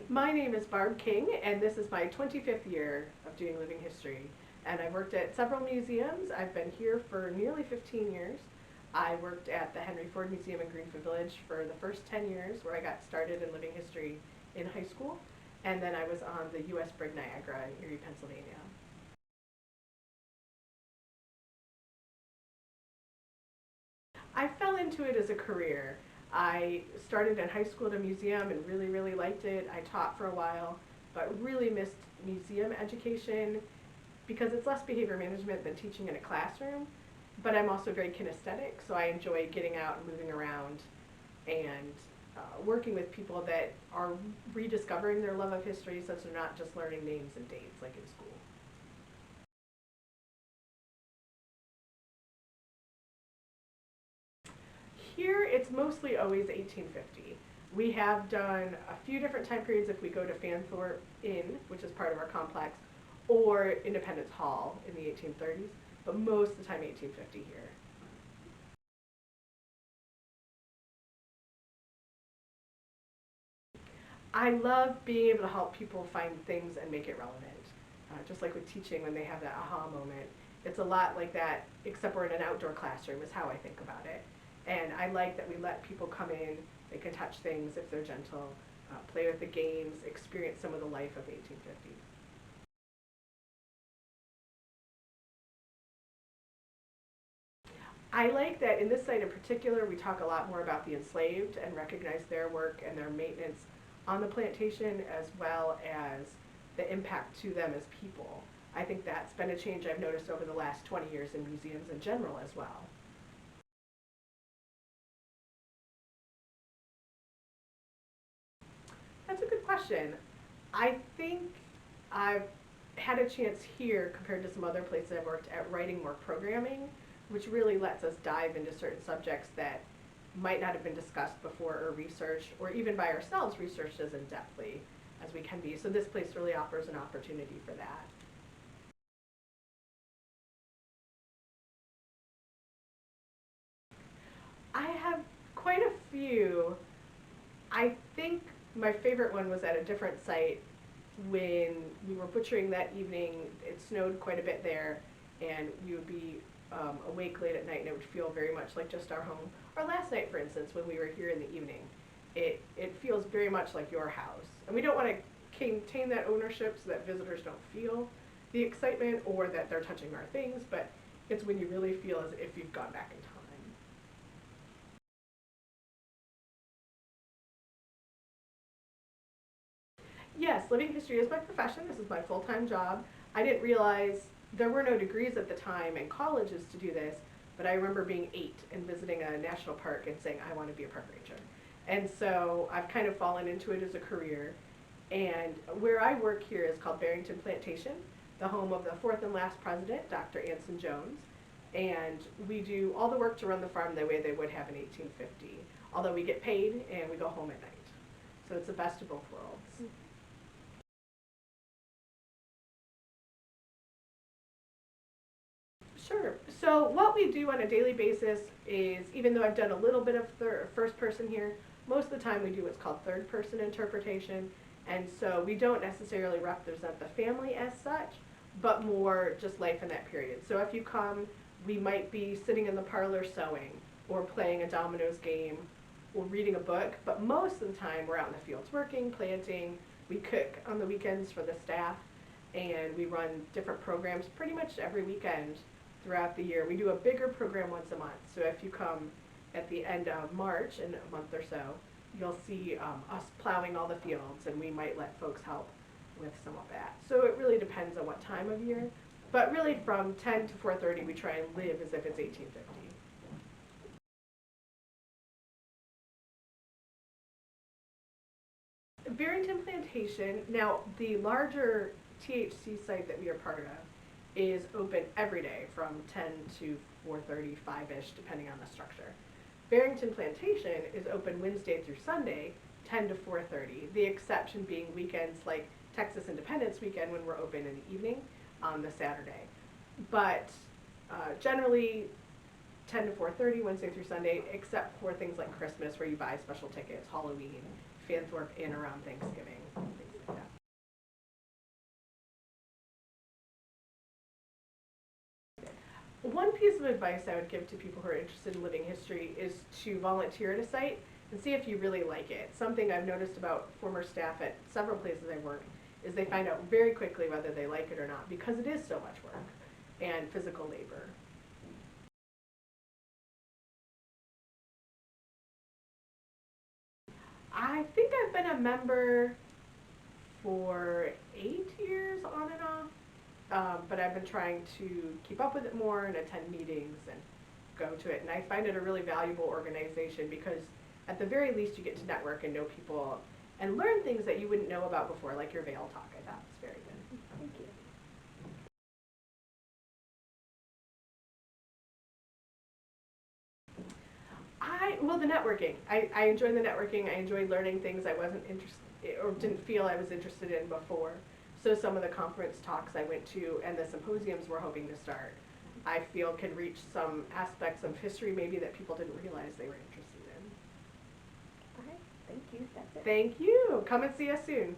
My name is Barb King, and this is my 25th year of doing living history. And I've worked at several museums. I've been here for nearly 15 years. I worked at the Henry Ford Museum in Greenfield Village for the first 10 years, where I got started in living history in high school. And then I was on the U.S. Brig Niagara in Erie, Pennsylvania. I fell into it as a career. I started in high school at a museum and really liked it. I taught for a while, but really missed museum education because it's less behavior management than teaching in a classroom. But I'm also very kinesthetic, so I enjoy getting out and moving around and working with people that are rediscovering their love of history, such they're not just learning names and dates like in school. Here, it's mostly always 1850. We have done a few different time periods if we go to Fanthorpe Inn, which is part of our complex, or Independence Hall in the 1830s, but most of the time 1850 here. I love being able to help people find things and make it relevant. Just like with teaching when they have that aha moment. It's a lot like that, except we're in an outdoor classroom is how I think about it. And I like that we let people come in, they can touch things if they're gentle, play with the games, experience some of the life of 1850. I like that in this site in particular, we talk a lot more about the enslaved and recognize their work and their maintenance on the plantation as well as the impact to them as people. I think that's been a change I've noticed over the last 20 years in museums in general as well. That's a good question. I think I've had a chance here compared to some other places I've worked at writing more programming, which really lets us dive into certain subjects that might not have been discussed before or researched, or even by ourselves researched as in-depthly as we can be. So this place really offers an opportunity for that. I have quite a few. I think my favorite one was at a different site when we were butchering that evening. It snowed quite a bit there, and we would be awake late at night, and it would feel very much like just our home. Or last night, for instance, when we were here in the evening, it feels very much like your house. And we don't want to maintain that ownership so that visitors don't feel the excitement or that they're touching our things, but it's when you really feel as if you've gone back in time. Yes, living history is my profession. This is my full-time job. I didn't realize there were no degrees at the time in colleges to do this, but I remember being 8 and visiting a national park and saying, I want to be a park ranger. And so I've kind of fallen into it as a career. And where I work here is called Barrington Plantation, the home of the fourth and last president, Dr. Anson Jones. And we do all the work to run the farm the way they would have in 1850, although we get paid and we go home at night. So it's the best of both worlds. Sure. So what we do on a daily basis is, even though I've done a little bit of first person here, most of the time we do what's called third person interpretation. And so we don't necessarily represent the family as such, but more just life in that period. So if you come, we might be sitting in the parlor sewing or playing a dominoes game or reading a book, but most of the time we're out in the fields working, planting. We cook on the weekends for the staff, and we run different programs pretty much every weekend throughout the year. We do a bigger program once a month. So if you come at the end of March, in a month or so, you'll see us plowing all the fields, and we might let folks help with some of that. So it really depends on what time of year. But really from 10 to 4:30, we try and live as if it's 1850. Barrington Plantation, now the larger THC site that we are part of is open every day from 10 to 4:30, 5-ish, depending on the structure. Barrington Plantation is open Wednesday through Sunday, 10 to 4:30, the exception being weekends like Texas Independence Weekend when we're open in the evening on the Saturday. But generally 10 to 4:30 Wednesday through Sunday, except for things like Christmas where you buy special tickets, Halloween, Fanthorpe Inn around Thanksgiving, piece of advice I would give to people who are interested in living history is to volunteer at a site and see if you really like it. Something I've noticed about former staff at several places I work is they find out very quickly whether they like it or not, because it is so much work and physical labor. I think I've been a member for 8 years on and off, but I've been trying to keep up with it more and attend meetings and go to it. And I find it a really valuable organization because at the very least you get to network and know people and learn things that you wouldn't know about before, like your Vail talk. I thought was very good. Thank you. Well, the networking. I enjoy the networking. I enjoy learning things I wasn't interested or didn't feel I was interested in before. So some of the conference talks I went to and the symposiums we're hoping to start, I feel can reach some aspects of history maybe that people didn't realize they were interested in. All right, thank you. That's it. Thank you. Come and see us soon.